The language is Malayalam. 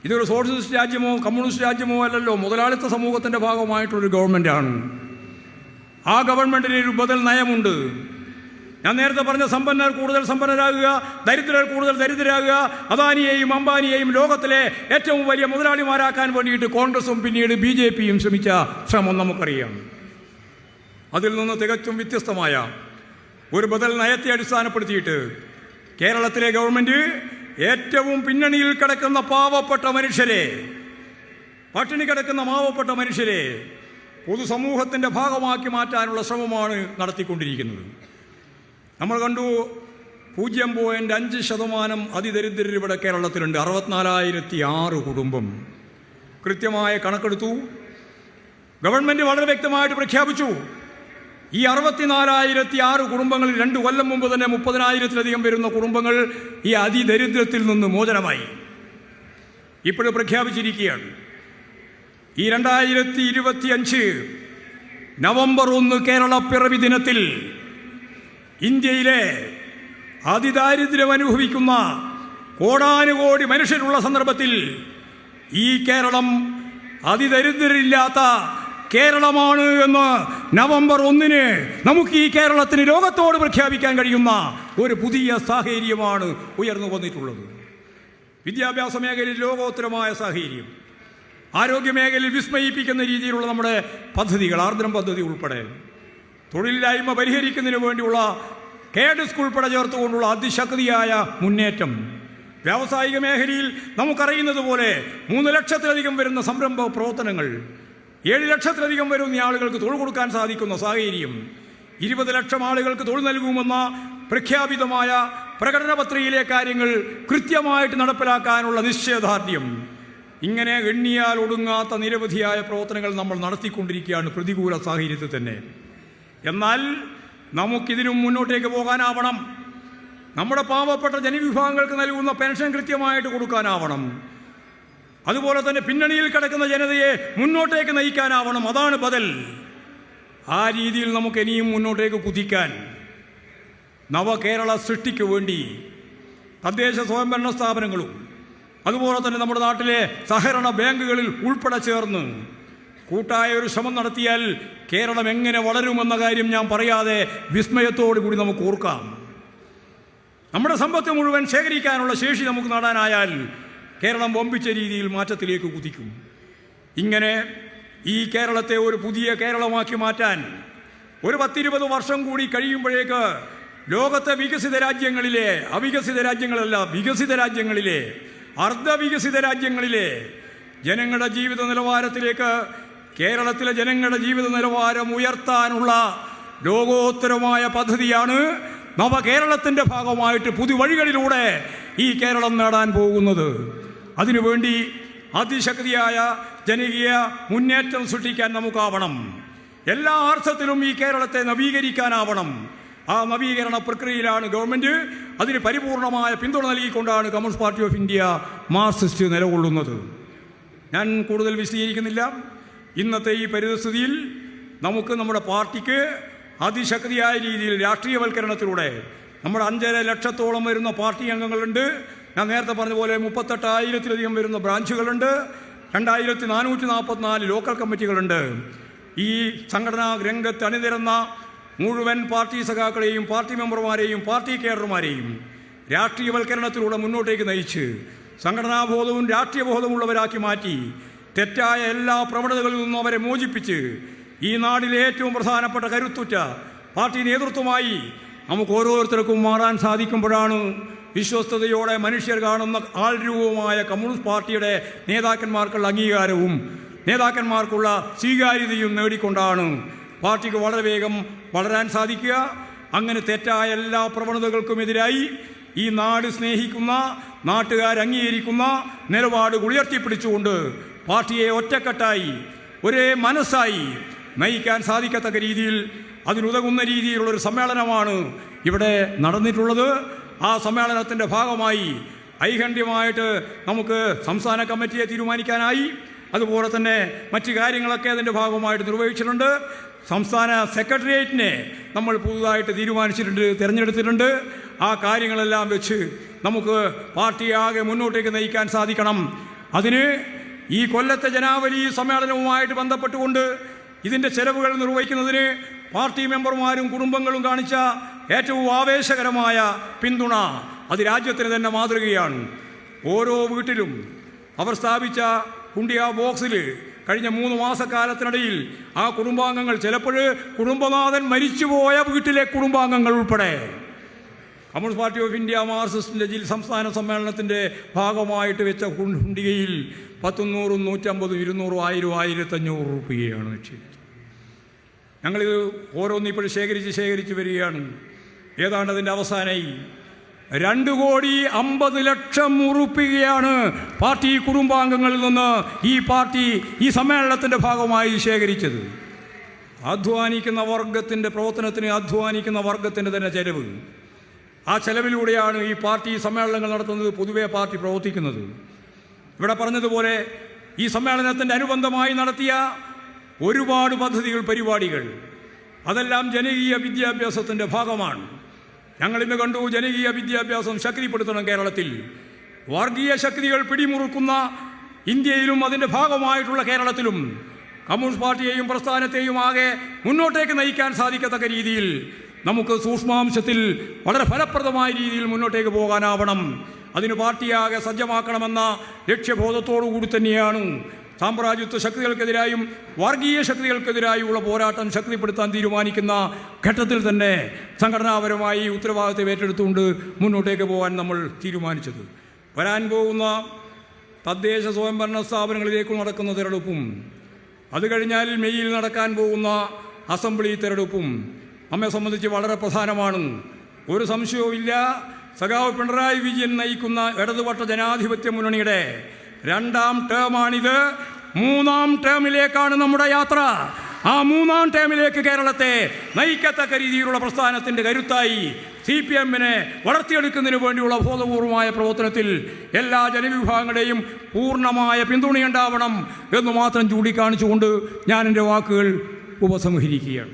ഇതൊരു സോഷ്യലിസ്റ്റ് രാജ്യമോ കമ്മ്യൂണിസ്റ്റ് രാജ്യമോ അല്ലല്ലോ, മുതലാളിത്ത സമൂഹത്തിൻ്റെ ഭാഗമായിട്ടുള്ളൊരു ഗവൺമെൻറ്റാണ്. ആ ഗവൺമെൻറ്റിന് ഒരു ബദൽ നയമുണ്ട്. ഞാൻ നേരത്തെ പറഞ്ഞ സമ്പന്നർ കൂടുതൽ സമ്പന്നരാകുക, ദരിദ്രർ കൂടുതൽ ദരിദ്രരാകുക, അദാനിയെയും അംബാനിയെയും ലോകത്തിലെ ഏറ്റവും വലിയ മുതലാളിമാരാക്കാൻ വേണ്ടിയിട്ട് കോൺഗ്രസും പിന്നീട് BJPയും ശ്രമിച്ച ശ്രമം നമുക്കറിയാം. അതിൽ നിന്ന് തികച്ചും വ്യത്യസ്തമായ ഒരു ബദൽ നയത്തെ അടിസ്ഥാനപ്പെടുത്തിയിട്ട് കേരളത്തിലെ ഗവൺമെൻറ് ഏറ്റവും പിന്നണിയിൽ കിടക്കുന്ന പാവപ്പെട്ട മനുഷ്യരെ, പട്ടിണി കിടക്കുന്ന പാവപ്പെട്ട മനുഷ്യരെ പൊതുസമൂഹത്തിൻ്റെ ഭാഗമാക്കി മാറ്റാനുള്ള ശ്രമമാണ് നടത്തിക്കൊണ്ടിരിക്കുന്നത്. നമ്മൾ കണ്ടു 0.5% അതിദരിദ്രർ ഇവിടെ കേരളത്തിലുണ്ട്. 64,006 കുടുംബം. കൃത്യമായ കണക്കെടുത്തു. ഗവൺമെൻറ് വളരെ വ്യക്തമായിട്ട് പ്രഖ്യാപിച്ചു, ഈ 64,006 കുടുംബങ്ങളിൽ 2 കൊല്ലം മുമ്പ് തന്നെ 30,000-ലധികം വരുന്ന കുടുംബങ്ങൾ ഈ അതിദരിദ്രത്തിൽ നിന്ന് മോചനമായി. ഇപ്പോഴും പ്രഖ്യാപിച്ചിരിക്കുകയാണ്. ഈ 2025 നവംബർ 1 കേരള പിറവി ദിനത്തിൽ ഇന്ത്യയിലെ അതിദാരിദ്ര്യം അനുഭവിക്കുന്ന കോടാനുകോടി മനുഷ്യരുള്ള സന്ദർഭത്തിൽ ഈ കേരളം അതിദരിദ്രരില്ലാത്ത കേരളമാണ് എന്ന് നവംബർ 1 നമുക്ക് ഈ കേരളത്തിന് ലോകത്തോട് പ്രഖ്യാപിക്കാൻ കഴിയുന്ന ഒരു പുതിയ സാഹചര്യമാണ് ഉയർന്നു വന്നിട്ടുള്ളത്. വിദ്യാഭ്യാസ മേഖലയിൽ ലോകോത്തരമായ സാഹചര്യം, ആരോഗ്യ മേഖലയിൽ വിസ്മയിപ്പിക്കുന്ന രീതിയിലുള്ള നമ്മുടെ പദ്ധതികൾ, ആർദ്രം പദ്ധതി ഉൾപ്പെടെ, തൊഴിലില്ലായ്മ പരിഹരിക്കുന്നതിന് വേണ്ടിയുള്ള കേഡ്സ് ഉൾപ്പെടെ ചേർത്തുകൊണ്ടുള്ള അതിശക്തിയായ മുന്നേറ്റം, വ്യാവസായിക മേഖലയിൽ നമുക്കറിയുന്നത് പോലെ 3 ലക്ഷത്തിലധികം വരുന്ന സംരംഭ പ്രവർത്തനങ്ങൾ, 7 ലക്ഷത്തിലധികം വരുന്ന ആളുകൾക്ക് തൊഴിൽ കൊടുക്കാൻ സാധിക്കുന്ന സാഹചര്യം, 20 ലക്ഷം ആളുകൾക്ക് തൊഴിൽ നൽകുമെന്ന പ്രഖ്യാപിതമായ പ്രകടന പത്രികയിലെ കാര്യങ്ങൾ കൃത്യമായിട്ട് നടപ്പിലാക്കാനുള്ള നിശ്ചയദാർഢ്യം, ഇങ്ങനെ എണ്ണിയാൽ ഒടുങ്ങാത്ത നിരവധിയായ പ്രവർത്തനങ്ങൾ നമ്മൾ നടത്തിക്കൊണ്ടിരിക്കുകയാണ് പ്രതികൂല സാഹചര്യത്തിൽ തന്നെ. എന്നാൽ നമുക്കിതിനും മുന്നോട്ടേക്ക് പോകാനാവണം. നമ്മുടെ പാവപ്പെട്ട ജനവിഭാഗങ്ങൾക്ക് നൽകുന്ന പെൻഷൻ കൃത്യമായിട്ട് കൊടുക്കാനാവണം. അതുപോലെ തന്നെ പിന്നണിയിൽ കിടക്കുന്ന ജനതയെ മുന്നോട്ടേക്ക് നയിക്കാനാവണം. അതാണ് ബദൽ. ആ രീതിയിൽ നമുക്ക് ഇനിയും മുന്നോട്ടേക്ക് കുതിക്കാൻ നവകേരള സൃഷ്ടിക്ക് വേണ്ടി തദ്ദേശ സ്വയംഭരണ സ്ഥാപനങ്ങളും അതുപോലെ തന്നെ നമ്മുടെ നാട്ടിലെ സഹകരണ ബാങ്കുകളിൽ ഉൾപ്പെടെ ചേർന്ന് കൂട്ടായ ഒരു ശ്രമം നടത്തിയാൽ കേരളം എങ്ങനെ വളരുമെന്ന കാര്യം ഞാൻ പറയാതെ വിസ്മയത്തോടു കൂടി നമുക്ക് ഓർക്കാം. നമ്മുടെ സമ്പത്ത് മുഴുവൻ ശേഖരിക്കാനുള്ള ശേഷി നമുക്ക് നേടാനായാൽ കേരളം വമ്പിച്ച രീതിയിൽ മാറ്റത്തിലേക്ക് കുതിക്കും. ഇങ്ങനെ ഈ കേരളത്തെ ഒരു പുതിയ കേരളമാക്കി മാറ്റാൻ ഒരു 10-20 വർഷം കൂടി കഴിയുമ്പോഴേക്ക് ലോകത്തെ വികസിത രാജ്യങ്ങളിലെ, അവികസിത രാജ്യങ്ങളല്ല, വികസിത രാജ്യങ്ങളിലെ, അർദ്ധവികസിത രാജ്യങ്ങളിലെ ജനങ്ങളുടെ ജീവിത നിലവാരത്തിലേക്ക് കേരളത്തിലെ ജനങ്ങളുടെ ജീവിത നിലവാരം ഉയർത്താനുള്ള ലോകോത്തരമായ പദ്ധതിയാണ് നവകേരളത്തിൻ്റെ ഭാഗമായിട്ട് പുതുവഴികളിലൂടെ ഈ കേരളം നേടാൻ പോകുന്നത്. അതിനുവേണ്ടി അതിശക്തിയായ ജനകീയ മുന്നേറ്റം സൃഷ്ടിക്കാൻ നമുക്കാവണം. എല്ലാ അർത്ഥത്തിലും ഈ കേരളത്തെ നവീകരിക്കാനാവണം. ആ നവീകരണ പ്രക്രിയയിലാണ് ഗവൺമെൻറ്. അതിന് പരിപൂർണമായ പിന്തുണ നൽകിക്കൊണ്ടാണ് communist party of India Marxist നിലകൊള്ളുന്നത്. ഞാൻ കൂടുതൽ വിശദീകരിക്കുന്നില്ല. ഇന്നത്തെ ഈ പരിസ്ഥിതിയിൽ നമുക്ക് നമ്മുടെ പാർട്ടിക്ക് അതിശക്തിയായ രീതിയിൽ രാഷ്ട്രീയവൽക്കരണത്തിലൂടെ നമ്മുടെ 5.5 ലക്ഷത്തോളം വരുന്ന പാർട്ടി അംഗങ്ങളുണ്ട്. ഞാൻ നേരത്തെ പറഞ്ഞ പോലെ 38,000-ലധികം വരുന്ന ബ്രാഞ്ചുകളുണ്ട്. 2,444 ലോക്കൽ കമ്മിറ്റികളുണ്ട്. ഈ സംഘടനാ രംഗത്ത് അണിനിരന്ന മുഴുവൻ പാർട്ടി സഖാക്കളെയും പാർട്ടി മെമ്പർമാരെയും പാർട്ടി കേഡർമാരെയും രാഷ്ട്രീയവൽക്കരണത്തിലൂടെ മുന്നോട്ടേക്ക് നയിച്ച് സംഘടനാബോധവും രാഷ്ട്രീയബോധമുള്ളവരാക്കി മാറ്റി തെറ്റായ എല്ലാ പ്രവണതകളിൽ നിന്നും അവരെ മോചിപ്പിച്ച് ഈ നാടിലെ ഏറ്റവും പ്രധാനപ്പെട്ട കരുത്തുറ്റ പാർട്ടി നേതൃത്വമായി നമുക്ക് ഓരോരുത്തർക്കും മാറാൻ സാധിക്കുമ്പോഴാണ് വിശ്വസ്തയോടെ മനുഷ്യർ കാണുന്ന ആൾരൂപമായ കമ്മ്യൂണിസ്റ്റ് പാർട്ടിയുടെ നേതാക്കന്മാർക്കുള്ള അംഗീകാരവും നേതാക്കന്മാർക്കുള്ള സ്വീകാര്യതയും നേടിക്കൊണ്ടാണ് പാർട്ടിക്ക് വളരെ വേഗം വളരാൻ സാധിക്കുക. അങ്ങനെ തെറ്റായ എല്ലാ പ്രവണതകൾക്കുമെതിരായി ഈ നാട് സ്നേഹിക്കുന്ന, നാട്ടുകാർ അംഗീകരിക്കുന്ന നിലപാടുകൾ ഉയർത്തിപ്പിടിച്ചുകൊണ്ട് പാർട്ടിയെ ഒറ്റക്കെട്ടായി ഒരേ മനസ്സായി നയിക്കാൻ സാധിക്കത്തക്ക രീതിയിൽ അതിനുതകുന്ന രീതിയിലുള്ളൊരു സമ്മേളനമാണ് ഇവിടെ നടന്നിട്ടുള്ളത്. ആ സമ്മേളനത്തിൻ്റെ ഭാഗമായി ഐകണ്ഠ്യമായിട്ട് നമുക്ക് സംസ്ഥാന കമ്മിറ്റിയെ തീരുമാനിക്കാനായി. അതുപോലെ തന്നെ മറ്റു കാര്യങ്ങളൊക്കെ അതിൻ്റെ ഭാഗമായിട്ട് നിർവഹിച്ചിട്ടുണ്ട്. സംസ്ഥാന സെക്രട്ടേറിയറ്റിനെ നമ്മൾ പുതുതായിട്ട് തീരുമാനിച്ചിട്ടുണ്ട്, തിരഞ്ഞെടുത്തിട്ടുണ്ട്. ആ കാര്യങ്ങളെല്ലാം വെച്ച് നമുക്ക് പാർട്ടിയാകെ മുന്നോട്ടേക്ക് നയിക്കാൻ സാധിക്കണം. അതിന് ഈ കൊല്ലത്തെ ജനാവലി സമ്മേളനവുമായിട്ട് ബന്ധപ്പെട്ടുകൊണ്ട് ഇതിൻ്റെ ചെലവുകൾ നിർവഹിക്കുന്നതിന് പാർട്ടി മെമ്പർമാരും കുടുംബങ്ങളും കാണിച്ച ഏറ്റവും ആവേശകരമായ പിന്തുണ അത് രാജ്യത്തിന് തന്നെ മാതൃകയാണ്. ഓരോ വീട്ടിലും അവർ സ്ഥാപിച്ച കുണ്ടിയ ബോക്സിൽ കഴിഞ്ഞ 3 മാസക്കാലത്തിനിടയിൽ ആ കുടുംബാംഗങ്ങൾ, ചിലപ്പോൾ കുടുംബനാഥൻ മരിച്ചുപോയ വീട്ടിലെ കുടുംബാംഗങ്ങൾ ഉൾപ്പെടെ കമ്മ്യൂണിസ്റ്റ് പാർട്ടി ഓഫ് ഇന്ത്യ മാർക്സിസ്റ്റിൻ്റെ സംസ്ഥാന സമ്മേളനത്തിൻ്റെ ഭാഗമായിട്ട് വെച്ച കുണ്ടികയിൽ 100, 100, 150, 200, 1000, 1500 രൂപയാണ് നിക്ഷേപിച്ചത്. ഞങ്ങളിത് ഓരോന്നും ഇപ്പോൾ ശേഖരിച്ച് വരികയാണ്. ഏതാണ്ട് അതിൻ്റെ അവസാനമായി 2,50,00,000 ഉറുപ്പികയാണ് പാർട്ടി കുടുംബാംഗങ്ങളിൽ നിന്ന് ഈ സമ്മേളനത്തിൻ്റെ ഭാഗമായി ശേഖരിച്ചത്. അധ്വാനിക്കുന്ന വർഗത്തിൻ്റെ പ്രവർത്തനത്തിന് അധ്വാനിക്കുന്ന വർഗത്തിൻ്റെ തന്നെ ചെലവ്. ആ ചെലവിലൂടെയാണ് ഈ പാർട്ടി സമ്മേളനങ്ങൾ നടത്തുന്നത്, പൊതുവെ പാർട്ടി പ്രവർത്തിക്കുന്നത്. ഇവിടെ പറഞ്ഞതുപോലെ ഈ സമ്മേളനത്തിൻ്റെ അനുബന്ധമായി നടത്തിയ ഒരുപാട് പദ്ധതികൾ, പരിപാടികൾ, അതെല്ലാം ജനകീയ വിദ്യാഭ്യാസത്തിൻ്റെ ഭാഗമാണ്. ഞങ്ങളിന്ന് കണ്ടു, ജനകീയ വിദ്യാഭ്യാസം ശക്തിപ്പെടുത്തണം കേരളത്തിൽ. വർഗീയ ശക്തികൾ പിടിമുറുക്കുന്ന ഇന്ത്യയിലും അതിൻ്റെ ഭാഗമായിട്ടുള്ള കേരളത്തിലും കമ്മ്യൂണിസ്റ്റ് പാർട്ടിയെയും പ്രസ്ഥാനത്തെയും ആകെ മുന്നോട്ടേക്ക് നയിക്കാൻ സാധിക്കത്തക്ക രീതിയിൽ നമുക്ക് സൂക്ഷ്മാംശത്തിൽ വളരെ ഫലപ്രദമായ രീതിയിൽ മുന്നോട്ടേക്ക് പോകാനാവണം. അതിന് പാർട്ടിയാകെ സജ്ജമാക്കണമെന്ന ലക്ഷ്യബോധത്തോടു കൂടി തന്നെയാണ് സാമ്രാജ്യത്വ ശക്തികൾക്കെതിരായും വർഗീയ ശക്തികൾക്കെതിരായുള്ള പോരാട്ടം ശക്തിപ്പെടുത്താൻ തീരുമാനിക്കുന്ന ഘട്ടത്തിൽ തന്നെ സംഘടനാപരമായി ഉത്തരവാദിത്തം ഏറ്റെടുത്തുകൊണ്ട് മുന്നോട്ടേക്ക് പോകാൻ നമ്മൾ തീരുമാനിച്ചത്. വരാൻ പോകുന്ന തദ്ദേശ സ്വയംഭരണ സ്ഥാപനങ്ങളിലേക്ക് നടക്കുന്ന തെരഞ്ഞെടുപ്പും അത് കഴിഞ്ഞാൽ മെയ്യിൽ നടക്കാൻ പോകുന്ന അസംബ്ലി തെരഞ്ഞെടുപ്പും നമ്മെ സംബന്ധിച്ച് വളരെ പ്രധാനമാണ്. ഒരു സംശയവുമില്ല, സഖാവ് പിണറായി വിജയൻ നയിക്കുന്ന ഇടതുപക്ഷ ജനാധിപത്യ മുന്നണിയുടെ 2ാം ടേമാണിത്. 3ാം ടേമിലേക്കാണ് നമ്മുടെ യാത്ര. ആ 3ാം ടേമിലേക്ക് കേരളത്തെ നയിക്കത്തക്ക രീതിയിലുള്ള പ്രസ്ഥാനത്തിൻ്റെ കരുത്തായി CPM-നെ വളർത്തിയെടുക്കുന്നതിന് വേണ്ടിയുള്ള ബോധപൂർവമായ പ്രവർത്തനത്തിൽ എല്ലാ ജനവിഭാഗങ്ങളുടെയും പൂർണ്ണമായ പിന്തുണയുണ്ടാവണം എന്ന് മാത്രം ചൂണ്ടിക്കാണിച്ചുകൊണ്ട് ഞാൻ എൻ്റെ വാക്കുകൾ ഉപസംഹരിക്കുകയാണ്.